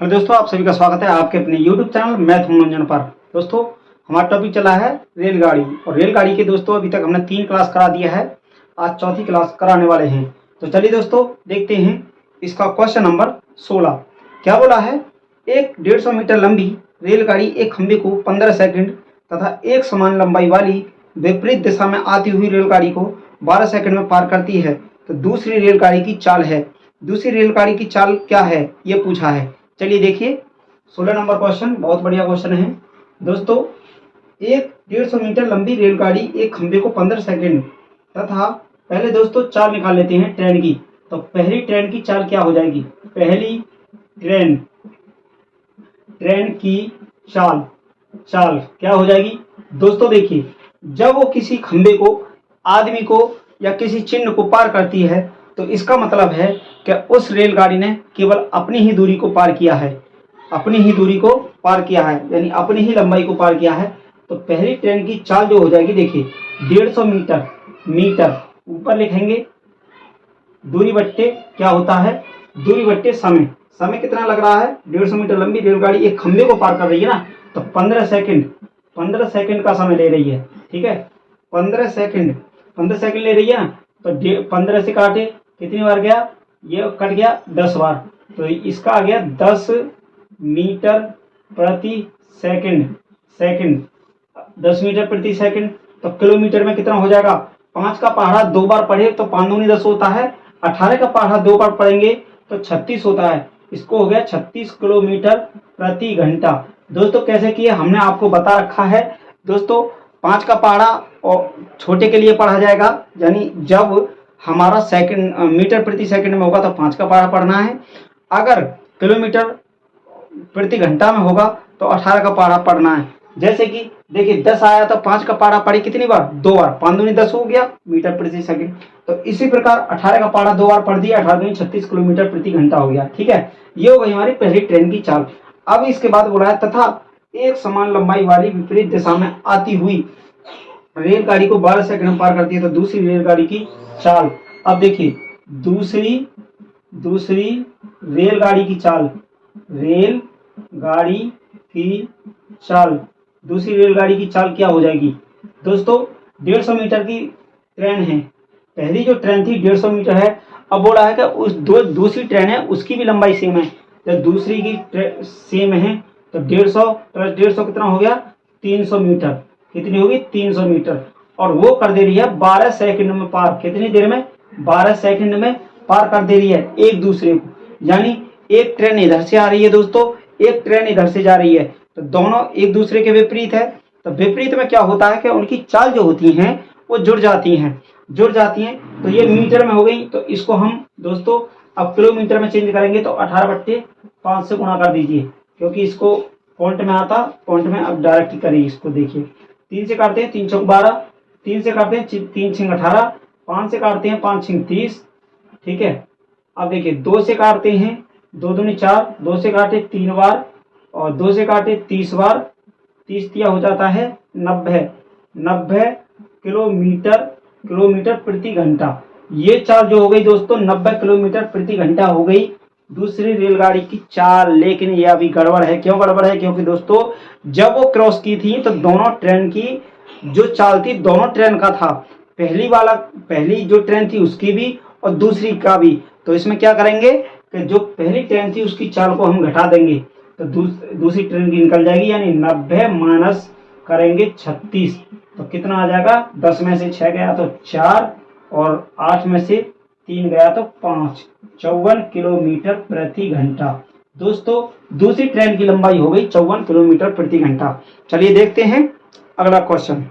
Hello दोस्तों, आप सभी का स्वागत है आपके अपने YouTube चैनल मैथ मनोरंजन पर। दोस्तों, हमारा टॉपिक चला है रेलगाड़ी। और रेलगाड़ी के दोस्तों अभी तक हमने 3 क्लास करा दिया है, आज चौथी क्लास कराने वाले हैं। तो चलिए दोस्तों देखते हैं इसका क्वेश्चन नंबर 16। क्या बोला है? एक 150 मीटर लंबी रेलगाड़ी एक खंभे को 15 सेकंड तथा एक समान लंबाई वाली विपरीत दिशा में आती हुई रेलगाड़ी को 12 सेकंड में पार करती है। तो दूसरी रेलगाड़ी की चाल है। दूसरी रेलगाड़ी की चाल क्या है ये पूछा है। चलिए देखिए 16 नंबर क्वेश्चन, बहुत बढ़िया क्वेश्चन है दोस्तों। एक 150 मीटर लंबी रेलगाड़ी एक खंभे को 15 सेकंड तथा पहले दोस्तों चाल निकाल लेते हैं ट्रेन की। तो पहली ट्रेन की चाल क्या हो जाएगी? पहली ट्रेन की चाल क्या हो जाएगी दोस्तों? देखिए, जब वो किसी खंभे को, आदमी को या किसी चिन्ह को पार करती है तो इसका मतलब है कि उस रेलगाड़ी ने केवल अपनी ही दूरी को पार किया है, यानी अपनी ही लंबाई को पार किया है। तो पहली ट्रेन की चाल जो हो जाएगी, देखिए 150 मीटर ऊपर लिखेंगे, दूरी बट्टे क्या होता है, दूरी बट्टे समय कितना लग रहा है? 150 मीटर लंबी रेलगाड़ी एक खंभे को पार कर रही है ना, तो 15 सेकंड का समय ले रही है। ठीक है, 15 सेकंड ले रही है ना, तो 15 से काटे कितनी बार गया? ये कट गया 10 बार, तो इसका आ गया 10 मीटर प्रति सेकंड। 10 मीटर प्रति सेकंड, तो किलोमीटर में कितना हो जाएगा? 5 का पहाड़ा 2 बार पढ़े तो 5 दूनी 10 होता है। 18 का पहाड़ा 2 बार पढ़ेंगे तो 36 होता है। इसको हो गया 36 किलोमीटर प्रति घंटा। दोस्तों कैसे किए हमने आपको बता रखा है दोस्तों। 5 का पहाड़ा और छोटे के लिए पढ़ा जाएगा, यानी जब हमारा सेकंड मीटर प्रति सेकंड में होगा तो 5 का पहाड़ा पढ़ना है। अगर किलोमीटर प्रति घंटा में होगा तो 18 का पहाड़ा पढ़ना है। जैसे कि देखिए 10 आया तो 5 का पहाड़ा पढ़े कितनी बार? 2 बार, 5 दूनी 10 हो गया मीटर प्रति सेकंड। तो इसी प्रकार 18 का पहाड़ा 2 बार पढ़ दिया, 18 दूनी 36 किलोमीटर प्रति घंटा हो गया। ठीक है, ये हो गई हमारी पहली ट्रेन की चाल। अब इसके बाद बोला है तथा एक समान लंबाई वाली विपरीत दिशा में आती हुई रेलगाड़ी को 12 सेकंड में पार करती है। तो दूसरी रेलगाड़ी की चाल। अब देखिए दूसरी रेलगाड़ी की चाल, दूसरी रेलगाड़ी की चाल क्या हो जाएगी दोस्तों? 150 मीटर की ट्रेन है, पहली जो ट्रेन थी 150 मीटर है। अब बोला है कि उस दूसरी ट्रेन है उसकी भी लंबाई सेम है। जब दूसरी की सेम है तो 150 प्लस 150 कितना हो गया? 300 मीटर। कितनी होगी? 300 मीटर। और वो कर दे रही है 12 सेकंड में पार। कितनी देर में? 12 सेकंड में पार कर दे रही है एक दूसरे को। यानी एक ट्रेन इधर से आ रही है दोस्तों, एक ट्रेन इधर से जा रही है, तो दोनों एक दूसरे के विपरीत है। तो विपरीत में क्या होता है कि उनकी चाल जो होती हैं वो जुड़ जाती हैं। तो ये मीटर में हो गई, तो इसको हम दोस्तों अब किलोमीटर में चेंज करेंगे। तो 18/5 से गुणा कर दीजिए, क्योंकि इसको पॉइंट में आता, पॉइंट में अब डायरेक्ट करिए इसको। देखिए 3 से काटते हैं 3 चौक 12, 3 से काटते हैं 3 छिंग 18, 5 से काटते हैं 5 छिंग 30। ठीक है, अब देखिए 2 से काटते हैं 2 दूनी 4, 2 से काटे 3 बार और 2 से काटे 30 बार। 30 दिया हो जाता है 90 किलोमीटर प्रति घंटा। ये चाल जो हो गई दोस्तों 90 किलोमीटर प्रति घंटा हो गई दूसरी रेलगाड़ी की चाल। लेकिन ये अभी गड़बड़ है। क्यों गड़बड़ है? क्योंकि दोस्तों जब वो क्रॉस की थी तो दोनों ट्रेन की जो चाल थी दोनों ट्रेन का था, पहली जो ट्रेन थी उसकी भी और दूसरी का भी। तो इसमें क्या करेंगे कि जो पहली ट्रेन थी उसकी चाल को हम घटा देंगे तो दूसरी ट्रेन की निकल जाएगी, यानी 90 माइनस करेंगे 36। तो कितना आ जाएगा? 10 में से 6 गया तो 4 और 8 में से 3 गया तो 5, 54 किलोमीटर प्रति घंटा। दोस्तों दूसरी ट्रेन की लंबाई हो गई 54 किलोमीटर प्रति घंटा। चलिए देखते हैं अगला क्वेश्चन।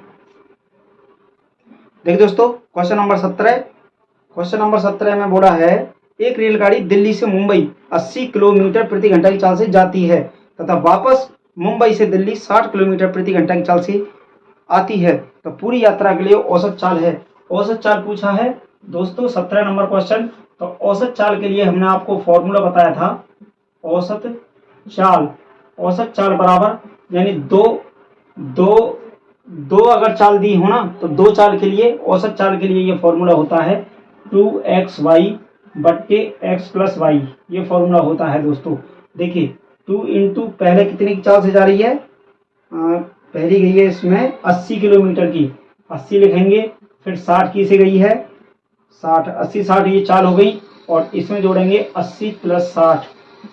देखिए दोस्तों क्वेश्चन नंबर 17 में बोला है एक रेलगाड़ी दिल्ली से मुंबई 80 किलोमीटर प्रति घंटा की चाल से जाती है तथा वापस मुंबई से दिल्ली 60 किलोमीटर प्रति घंटा की चाल से आती है। तो पूरी यात्रा के लिए औसत चाल है। औसत चाल पूछा है दोस्तों 17 नंबर क्वेश्चन। तो औसत चाल के लिए हमने आपको फॉर्मूला बताया था। औसत चाल बराबर, यानी दो अगर चाल दी हो ना तो 2 चाल के लिए, औसत चाल के लिए ये फॉर्मूला होता है 2xy/x + y। ये फॉर्मूला होता है दोस्तों। देखिए 2 इंटू पहले कितने की चाल से जा रही है, पहली गई है इसमें 80 किलोमीटर की, 80 लिखेंगे। फिर 60 की से गई है 60, 80 60 ये चाल हो गई। और इसमें जोड़ेंगे 80 प्लस 60,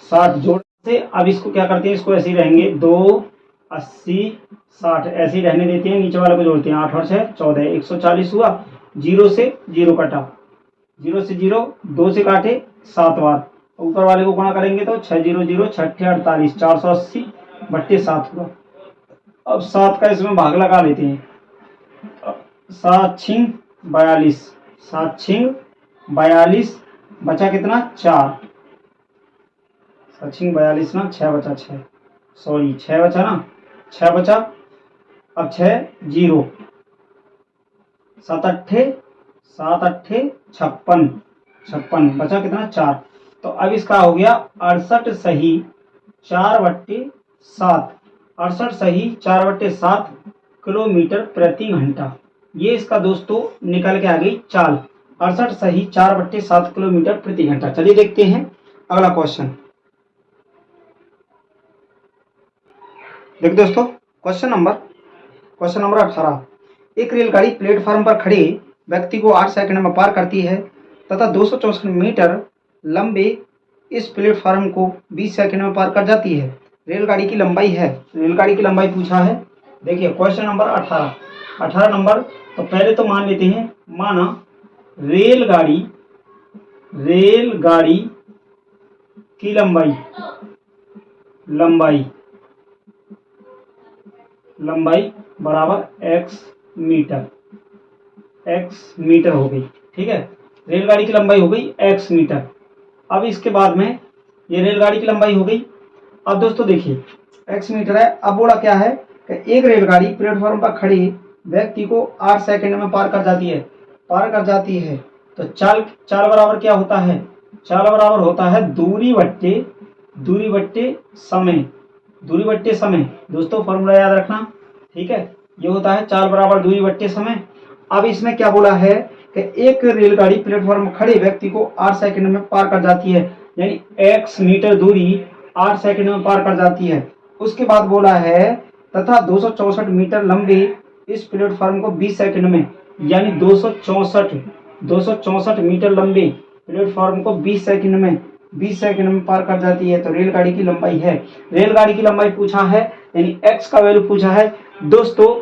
60 जोड़ से अब इसको क्या करते हैं, इसको ऐसे ही रहेंगे 2 80 60 ऐसे ही रहने देते हैं। नीचे वाले को जोड़ते हैं, 8 और 6 14, 140 हुआ। 0 से 0 कटा, 0 से 0 2 से काटे 7 बार, ऊपर वाले को गुणा करेंगे तो 6 0 0 6 48, 480 बट्टे 7 हुआ। अब 7 का इसमें भाग लगा लेते हैं, 7 छिंग 42, 7 छिंग 42, बचा कितना 4, 7 छिंग 42 ना, 6 बचा 6, सॉरी 6 बचा ना, 6 बचा। अब 6 0, 7 अट्ठे 56, 56 बचा कितना 4। तो अब इसका हो गया 68 सही 4/7, 68 सही 4/7 किलोमीटर प्रति घंटा। ये इसका दोस्तों निकल के आ गई चाल, 68 सही 4/7 किलोमीटर प्रति घंटा। चलिए देखते हैं अगला क्वेश्चन। देखिए दोस्तों, क्वेश्चन नंबर 18। एक रेलगाड़ी प्लेटफार्म पर खड़े व्यक्ति को 8 सेकंड में पार करती है तथा 264 मीटर लंबे इस प्लेटफार्म को 20 सेकंड में पार कर जाती है। रेलगाड़ी की लंबाई है, रेलगाड़ी की लंबाई पूछा है। देखिए क्वेश्चन नंबर 18 नंबर। तो पहले तो मान लेते हैं, माना रेलगाड़ी की लंबाई बराबर x मीटर हो गई। ठीक है, रेलगाड़ी की लंबाई हो गई x मीटर। अब इसके बाद में ये रेलगाड़ी की लंबाई हो गई। अब दोस्तों देखिए x मीटर है। अब बोला क्या है कि एक रेलगाड़ी प्लेटफॉर्म पर खड़े व्यक्ति को 8 सेकंड में पार कर जाती है। तो चाल बराबर क्या होता है, चाल बराबर होता है दूरी बट्टे समय। दोस्तों फॉर्मूला याद रखना, ठीक है। ये होता है चाल बराबर दूरी बट्टे समय। अब इसमें क्या बोला है कि एक रेलगाड़ी प्लेटफॉर्म खड़े व्यक्ति को 8 सेकंड में पार कर जाती है, यानी x मीटर दूरी 8 सेकंड में पार कर जाती है। उसके बाद बोला है तथा 264 मीटर लंबे इस प्लेटफॉर्म को 20 सेकंड में, यानी 264 मीटर लंबे प्लेटफॉर्म को 20 सेकंड में पार कर जाती है। तो रेलगाड़ी की लंबाई है, रेलगाड़ी की लंबाई पूछा है, यानी x का वैल्यू पूछा है। दोस्तों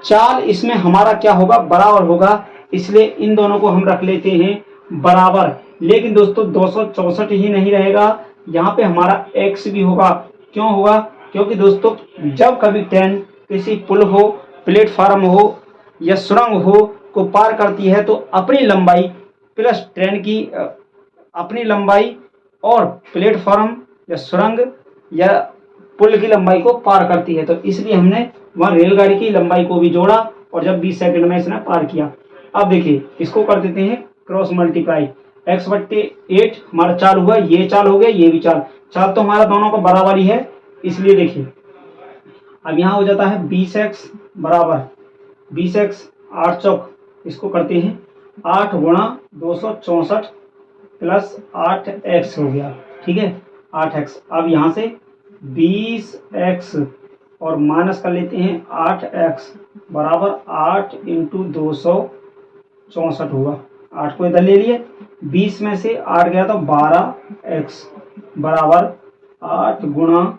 चाल इसमें हमारा क्या होगा, बराबर होगा, इसलिए इन दोनों को हम रख लेते हैं बराबर। लेकिन दोस्तों 264 ही नहीं रहेगा, यहाँ पे हमारा x भी होगा। क्यों होगा, क्योंकि दोस्तों जब कभी ट्रेन किसी पुल हो, प्लेटफार्म हो या सुरंग हो को पार करती है तो अपनी लंबाई प्लस ट्रेन की अपनी लंबाई और प्लेटफार्म या सुरंग या पुल की लंबाई को पार करती है। तो इसलिए हमने वहां रेलगाड़ी की लंबाई को भी जोड़ा और जब 20 सेकंड में इसने पार किया। अब देखिए इसको कर देते हैं क्रॉस मल्टीप्लाई, x/8 हमारा चाल हुआ, ये चाल हो गया, ये भी चाल तो हमारा दोनों का बराबर ही है। इसलिए देखिए अब यहाँ हो जाता है 20x बराबर 20x 8 चौक, इसको करते हैं 8 गुणा 264 प्लस 8x हो गया। ठीक है 8x। अब यहाँ से 20x और माइनस कर लेते हैं 8x बराबर 8 इंटू 264 हुआ। 8 को इधर ले लिए, 20 में से 8 गया तो 12x बराबर 8 गुणा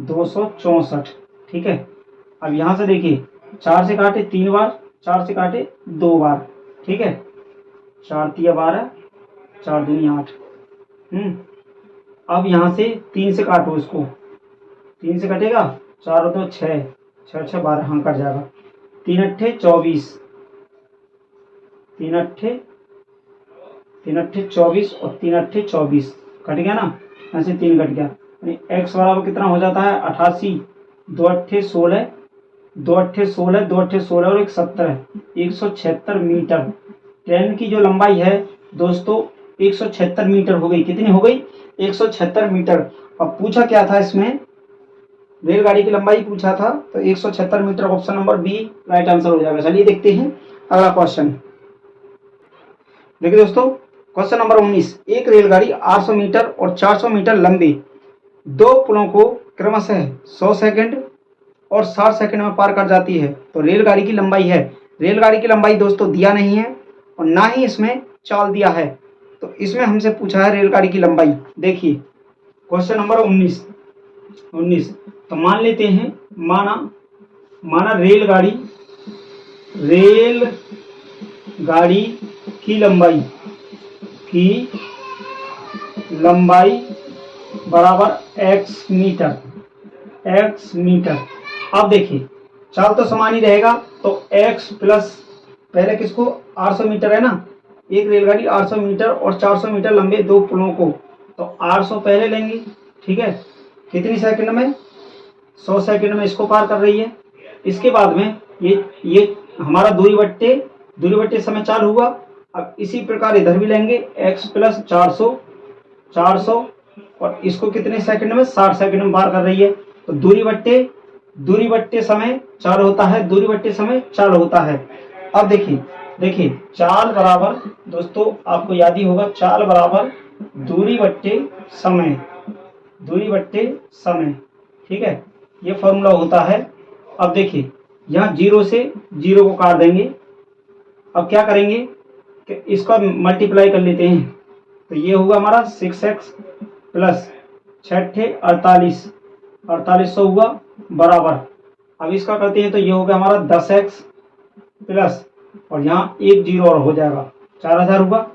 264। ठीक है, अब यहाँ से देखिए 4 से काटे 3 बार, 4 से काटे 2 बार। ठीक है, 4 तिया 12, 4 दूनी 8। अब यहाँ से 3 से काटो, इसको 3 से कटेगा, 4 तो 6, 6 6 12, हाँ कट जाएगा। 3 अट्ठे 24, 3 अट्ठे 24 और 3 अट्ठे 24 कट गया ना, ऐसे 3 कट गया। यानी x बराबर कितना हो जाता है 88, 2 अट्ठे 16, 2 अट्ठे 16, 2 अट्ठे 16 और 1 17, 176 मीटर। ट्रेन की जो लंबाई है दोस्तों 176 मीटर हो गई। कितनी हो गई 176 मीटर। अब पूछा क्या था इसमें, रेलगाड़ी की लंबाई पूछा था, तो 176 meter option number B right answer हो जाएगा। चलिए देखते हैं अगला क्वेश्चन। देखिए दोस्तों क्वेश्चन नंबर 19। एक रेलगाड़ी 800 मीटर और 400 मीटर लंबे दो पुलों को क्रमशः 100 सेकंड और 60 सेकंड में पार कर जाती है तो रेलगाड़ी की लंबाई है। रेलगाड़ी की लंबाई दोस्तों दिया नहीं है और ना ही इसमें चाल दिया है, तो इसमें हमसे पूछा है रेलगाड़ी की लंबाई। देखिए क्वेश्चन नंबर 19 तो मान लेते हैं, माना रेलगाड़ी की लंबाई बराबर x मीटर। अब देखिए चाल तो समान ही रहेगा तो x प्लस, पहले किसको 800 मीटर है ना, एक रेलगाड़ी 800 मीटर और 400 मीटर लंबे दो पुलों को, तो 800 पहले लेंगे, ठीक है, कितनी सेकंड में, 100 सेकंड में इसको पार कर रही है। इसके बाद में ये हमारा दूरी बट्टे समय चाल हुआ। अब इसी प्रकार इधर भी लेंगे x प्लस 400 और इसको कितने सेकंड में, 60 सेकंड में पार कर रही है। तो दूरी बट्टे समय चाल होता है। अब देखिए चाल बराबर, दोस्तों आपको याद ही होगा, चाल बराबर दूरी बट्टे समय, ठीक है, ये फॉर्मूला होता है। अब देखिए यहाँ 0 से 0 को काट देंगे। अब क्या करेंगे कि इसका मल्टीप्लाई कर लेते हैं, तो ये होगा हमारा 6x प्लस 6 4800 हुआ बराबर। अब इसका करते हैं तो ये होगा हमारा 10x प्लस, और यहाँ एक 0 और हो जाएगा, 4000 हुआ।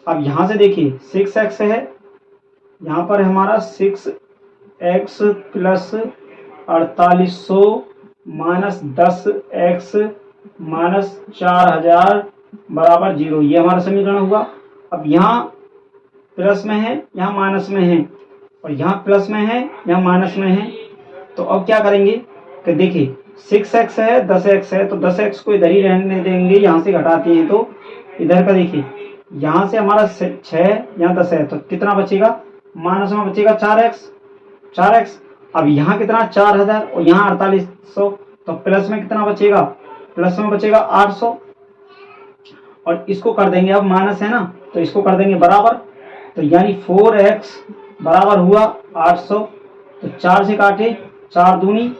अब यहाँ से देखिए 6x है, यहाँ पर हमारा 6x plus 4800 minus 10x minus 4000 बराबर 0, ये हमारा समीकरण हुआ। अब यहाँ प्लस में है, यहाँ माइनस में है, और यहाँ प्लस में है, यहाँ माइनस में है। तो अब क्या करेंगे कि देखिए 6x है, 10x है, तो 10x को इधर ही रहने देंगे, यहाँ से घटाते हैं तो इधर का देखिए, यहाँ से हमारा 6, यहाँ 10 है, तो कितना बचेगा, माइनस में बचेगा 4x। अब यहाँ कितना 4000 और यहाँ 4800, तो प्लस में कितना बचेगा, प्लस में बचेगा 800, और इसको कर देंगे, अब माइनस है ना तो इसको कर देंगे बराबर, तो यानी 4x बराबर हुआ 800। तो 4 से काटे, 4 दूनी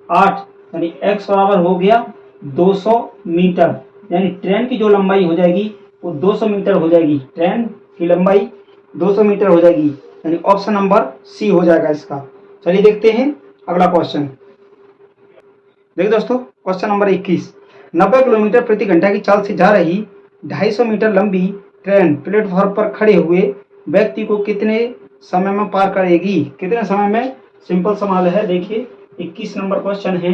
8, यानी x बराबर हो गया 200 मीटर। यानी ट्रेन की जो लंबाई हो जाएगी वो 200 मीटर हो जाएगी, ट्रेन की लंबाई 200 मीटर हो जाएगी, यानी ऑप्शन नंबर सी हो जाएगा इसका। चलिए देखते हैं अगला क्वेश्चन। देखिए दोस्तों क्वेश्चन नंबर 21, 90 किलोमीटर प्रति घंटा की चाल से जा रही 250 मीटर लंबी ट्रेन प्लेटफॉर्म पर खड़े हुए व्यक्ति को कितने समय में पार करेगी, कितने समय में, सिंपल सवाल है। देखिए 21 नंबर क्वेश्चन है,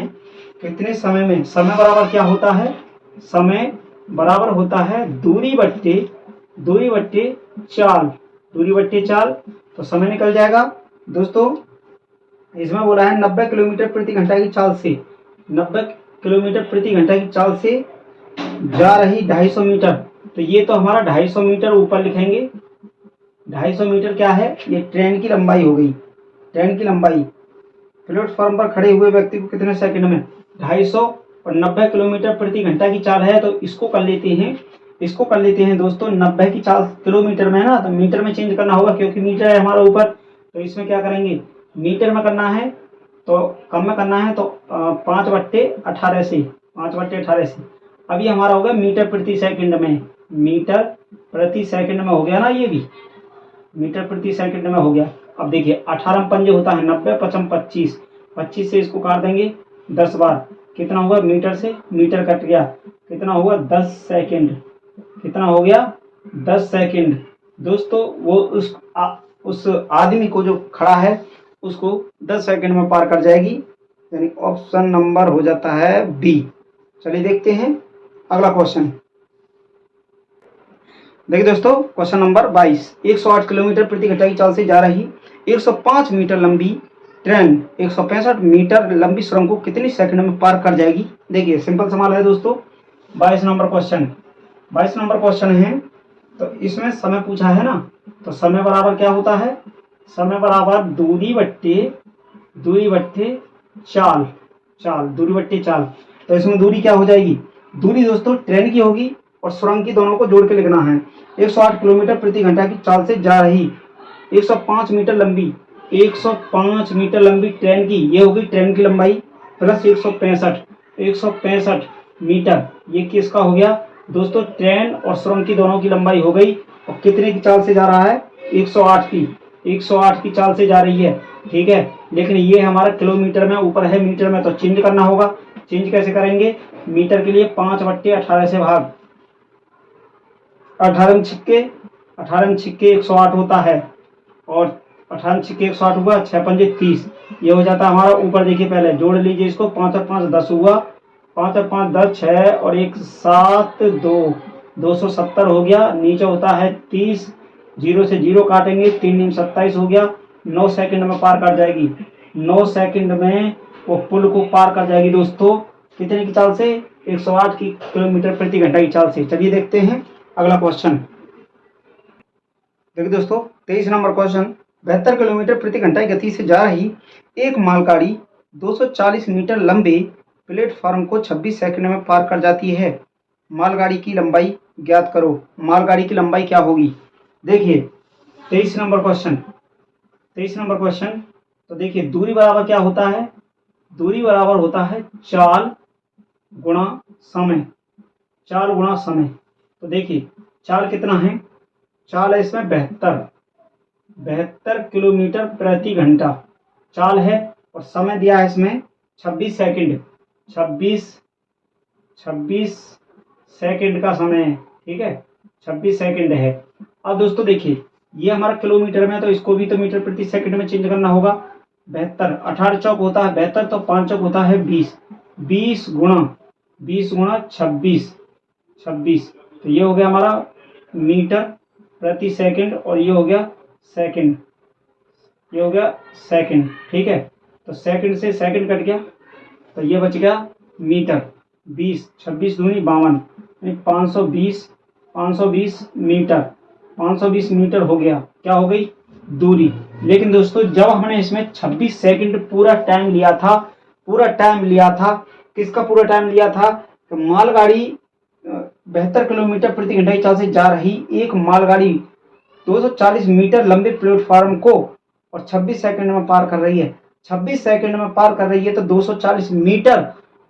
कितने समय में, समय बराबर क्या होता है, समय बराबर होता है दूरी बट्टे चाल, तो समय निकल जाएगा दोस्तों। इसमें बोला है 90 किलोमीटर प्रति घंटा की चाल से, 90 किलोमीटर प्रति घंटा की चाल से जा रही 250 मीटर, तो ये तो हमारा 250 मीटर ऊपर लिखेंगे। 250 मीटर क्या है, ये ट्रेन की लंबाई हो गई, ट्रेन की लंबाई। प्लेटफॉर्म पर खड़े हुए व्यक्ति को कितने सेकंड में, 250, और 90 किलोमीटर प्रति घंटा की चाल है, तो इसको कर लेते हैं दोस्तों। 90 की चाल किलोमीटर में है ना, तो मीटर में चेंज करना होगा क्योंकि मीटर है हमारा ऊपर, तो इसमें क्या करेंगे, मीटर में करना है तो कम में करना है, तो 5/18 से, 5/18 से। अभी हमारा होगा मीटर प्रति सेकंड में, मीटर प्रति सेकंड में हो गया ना, ये भी मीटर प्रति सेकंड में हो गया। अब देखिए 18 पंजे होता है 90, 55 25, 25 से इसको काट देंगे 10 बार, कितना हुआ, मीटर से मीटर कट गया, कितना हुआ 10 सेकंड, कितना हो गया 10 सेकंड दोस्तों। वो उस आदमी को जो खड़ा है उसको 10 सेकंड में पार कर जाएगी, यानी ऑप्शन नंबर हो जाता है बी। चलिए देखते हैं अगला क्वेश्चन। देखिए दोस्तों क्वेश्चन नंबर 22, 108 किलोमीटर प्रति घंटा की चाल से जा रही 105 मीटर लंबी ट्रेन 165 मीटर लंबी सुरंग को कितनी सेकंड में पार कर जाएगी। देखिए सिंपल सवाल है दोस्तों। 22 नंबर क्वेश्चन है, तो इसमें समय पूछा है ना, तो समय बराबर क्या होता है, समय बराबर दूरी बट्टे चाल। तो इसमें दूरी क्या हो जाएगी, दूरी दोस्तों ट्रेन की होगी और सुरंग की, दोनों को जोड़ के लिखना है। 108 किलोमीटर प्रति घंटा की चाल से जा रही 105 मीटर लंबी 105 मीटर लंबी ट्रेन की, ये होगी ट्रेन की लंबाई, प्लस 165 मीटर, ये किसका हो गया दोस्तों, ट्रेन और सुरंग की दोनों की लंबाई हो गई। और कितने की चाल से जा रहा है, 108 की चाल से जा रही है, ठीक है। लेकिन ये हमारा किलोमीटर में ऊपर है, मीटर में तो चेंज करना होगा। चेंज कैसे करेंगे, मीटर के लिए 5/18 से भाग, 18 में छिक्के 108 होता है, और 18 में छिक्के 108 हुआ, 6 पंजे 30, ये हो जाता है हमारा। ऊपर देखिए पहले जोड़ लीजिए इसको, 5 और 5 10 हुआ, 5 और 5 10, 6 और 1 7, 270 हो गया। नीचे होता है 30, 0 से 0 काटेंगे, 3 × 27 हो गया। 9 सेकंड में पार कर जाएगी, 9 सेकंड में वो पुल को पार कर जाएगी दोस्तों। कितने की चाल से, 108 की किलोमीटर प्रति घंटा की चाल से। चलिए देखते हैं अगला क्वेश्चन। देखिए दोस्तों 23 नंबर क्वेश्चन, 72 किलोमीटर प्रति घंटा की गति से जा रही एक मालगाड़ी 240 मीटर लंबे प्लेटफॉर्म को 26 सेकंड में पार कर जाती है। मालगाड़ी की लंबाई ज्ञात करो। मालगाड़ी की लंबाई क्या होगी, देखिए 23 नंबर क्वेश्चन। तो देखिए दूरी बराबर क्या होता है, दूरी बराबर होता है चाल गुणा समय, चाल गुणा समय। तो देखिए चाल कितना है, चाल है इसमें 72 किलोमीटर प्रति घंटा चाल है, और समय दिया है इसमें 26 सेकंड, 26 सेकंड का समय है, ठीक है, 26 सेकंड है। अब दोस्तों देखिए ये हमारा किलोमीटर में, तो इसको भी तो मीटर प्रति सेकंड में चेंज करना होगा। 72, 18 चौक होता है 72, तो 5 चौक होता है 20, 20 गुणा 26, तो ये हो गया हमारा मीटर प्रति सेकंड, और ये हो गया सेकंड, ये हो गया सेकंड, ठीक है। तो सेकंड से सेकंड कट गया, तो ये बच गया मीटर। 20, 26 दूनी 52, 520 मीटर, 520 मीटर हो गया, क्या हो गई दूरी। लेकिन दोस्तों जब हमने इसमें 26 सेकंड पूरा टाइम लिया था, किसका पूरा टाइम लिया था, तो मालगाड़ी 72 किलोमीटर प्रति घंटा की चाल से जा रही एक मालगाड़ी 240 मीटर लंबे प्लेटफॉर्म को और 26 सेकंड में पार कर रही है। 26 सेकंड में पार कर रही है, तो 240 मीटर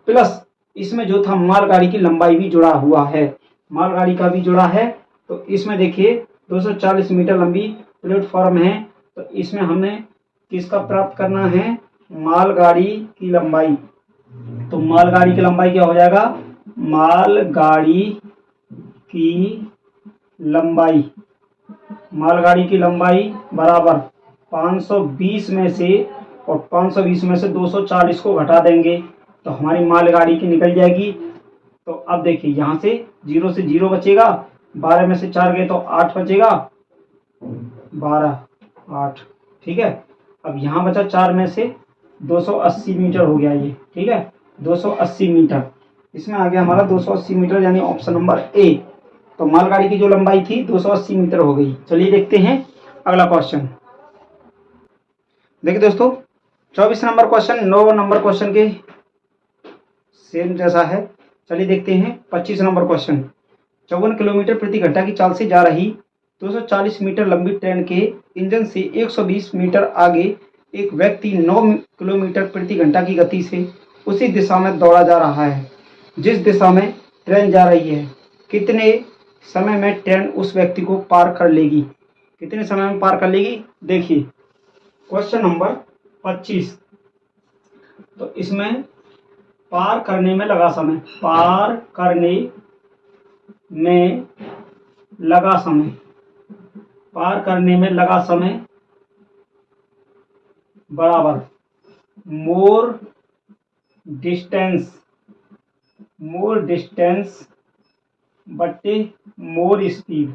प्लस इसमें जो था मालगाड़ी की लंबाई भी जुड़ा हुआ है, मालगाड़ी का भी जुड़ा है। तो इसमें देखिए 240 मीटर लंबी प्लेटफॉर्म है, तो इसमें हमें किसका प्राप्त करना है, मालगाड़ी की लंबाई। तो मालगाड़ी की लंबाई क्या हो जाएगा, मालगाड़ी की लंबाई बराबर 520 में से, और 520 में से 240 को घटा देंगे तो हमारी मालगाड़ी की निकल जाएगी। तो अब देखिए यहाँ से 0 से 0 बचेगा, 12 में से 4 गए तो 8 बचेगा, 12 8, ठीक है। अब यहाँ बचा 4 में से 280 मीटर हो गया ये, ठीक है, 280 मीटर, इसमें आ गया हमारा 280 मीटर, यानी ऑप्शन नंबर ए। तो मालगाड़ी की जो लंबाई थी 280 मीटर हो गई। चलिए देखते हैं अगला क्वेश्चन। देखिए दोस्तों 24 नंबर क्वेश्चन 9 नंबर क्वेश्चन के सेम जैसा है। चलिए देखते हैं 25 नंबर क्वेश्चन। 54 किलोमीटर प्रति घंटा की चाल से जा रही 240 मीटर लंबी ट्रेन के इंजन से 120 मीटर आगे एक व्यक्ति 9 किलोमीटर प्रति घंटा की गति से उसी दिशा में दौड़ा जा रहा है जिस दिशा में ट्रेन जा रही है। कितने समय में ट्रेन उस व्यक्ति को पार कर लेगी, कितने समय में पार कर लेगी। देखिए क्वेश्चन नंबर 25, तो इसमें पार करने में लगा समय, पार करने में लगा समय, पार करने में लगा समय बराबर मोर डिस्टेंस बट्टे मोर स्पीड,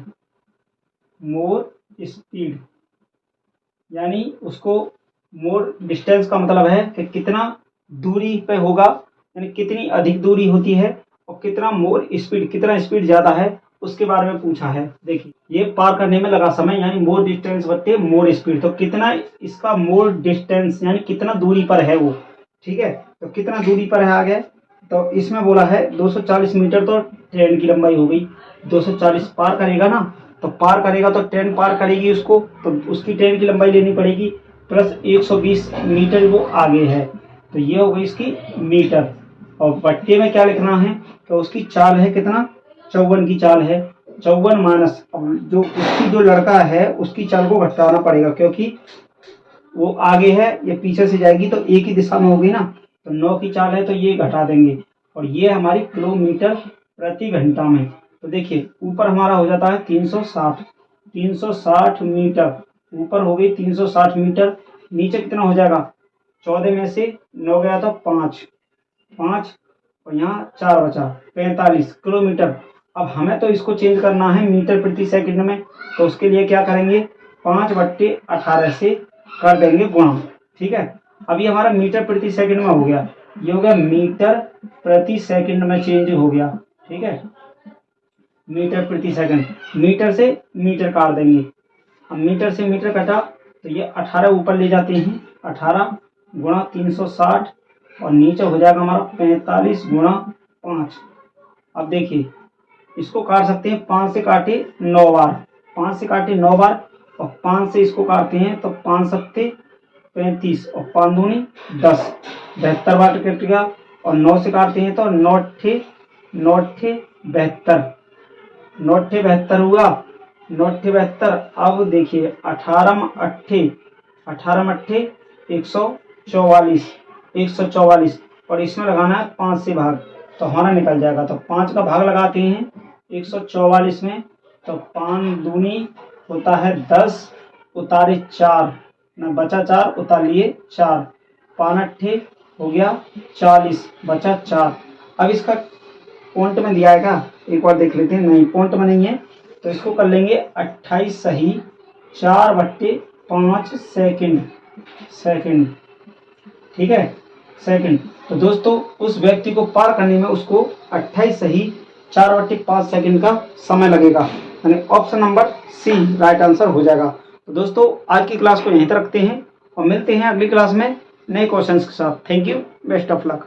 यानी उसको मोर डिस्टेंस का मतलब है कि कितना दूरी पे होगा, यानी कितनी अधिक दूरी होती है, और कितना मोर स्पीड, कितना स्पीड ज़्यादा है, उसके बारे में पूछा है। देखिए ये पार करने में लगा समय यानी मोर डिस्टेंस बट्टे मोर स्पीड, तो कितना इसका मोर डिस्टेंस यानी कितना दूरी पर है वो, ठीक है। तो कितना दूरी पर है आगे, तो इसमें बोला है 240 मीटर, तो ट्रेन की लंबाई हो गई 240। पार करेगा ना, तो पार करेगा तो ट्रेन पार करेगी उसको, तो उसकी ट्रेन की लंबाई लेनी पड़ेगी प्लस 120 मीटर वो आगे है, तो ये हो गई इसकी मीटर। और बट्टे में क्या लिखना है, तो उसकी चाल है कितना, 54 की चाल है। 54 माइनस, अब जो उसकी जो लड़का है उसकी चाल को घटाना पड़ेगा, क्योंकि वो आगे है, ये पीछे से जाएगी तो एक ही दिशा में होगी ना, तो 9 की चाल है तो ये घटा देंगे। और ये हमारी किलोमीटर प्रति घंटा में। तो देखिए ऊपर हमारा हो जाता है 360 मीटर, ऊपर हो गई 360 मीटर। नीचे कितना हो जाएगा, 14 में से 9 गया तो 5 और यहाँ 4 बचा, 45 किलोमीटर। अब हमें तो इसको चेंज करना है मीटर प्रति सेकंड में, तो उसके लिए क्या करेंगे, 5/18 से कर देंगे गुणा। ठीक है, अभी हमारा मीटर प्रति सेकंड में हो गया, ये हो गया मीटर प्रति सेकंड में चेंज हो गया। ठीक है, मीटर प्रति सेकंड, मीटर से मीटर काट देंगे। अब मीटर से मीटर कटा तो ये 18 ऊपर ले जाते हैं, 18 गुणा 360 और नीचे हो जाएगा हमारा 45 गुणा 5। अब देखिए इसको काट सकते हैं, 5 से काटे 9 बार, 5 से काटे 9 बार और 5 से इसको काटते हैं तो 5 सत्ते 35 और 5 दूनी 10, 72 बार कट गया। और 9 से काटते हैं तो 9 अट्ठे 72, 9 अट्ठे 72 हुआ, 9 अट्ठे 72। अब देखिए 18 में अट्ठे 144 और इसमें लगाना है 5 से भाग, तो हमारा निकल जाएगा। तो 5 का भाग लगाते हैं 144 में, तो 5 दूनी होता है 10, उतारे 4 न बचा 4, उतार लिए 4, 5 अट्ठे हो गया 40, बचा 4। अब इसका पॉइंट में दिया है क्या, एक बार देख लेते हैं, नहीं पॉइंट में नहीं है, तो इसको कर लेंगे 28 सही 4/5 सेकंड। ठीक है, सेकंड। तो दोस्तों उस व्यक्ति को पार करने में उसको 28 सही 4/5 सेकंड का समय लगेगा, यानी option number C right answer हो जाएगा। तो दोस्तों आज की क्लास को यहीं तक रखते हैं और मिलते हैं अगली क्लास में नए क्वेश्चंस के साथ। Thank you, best of luck.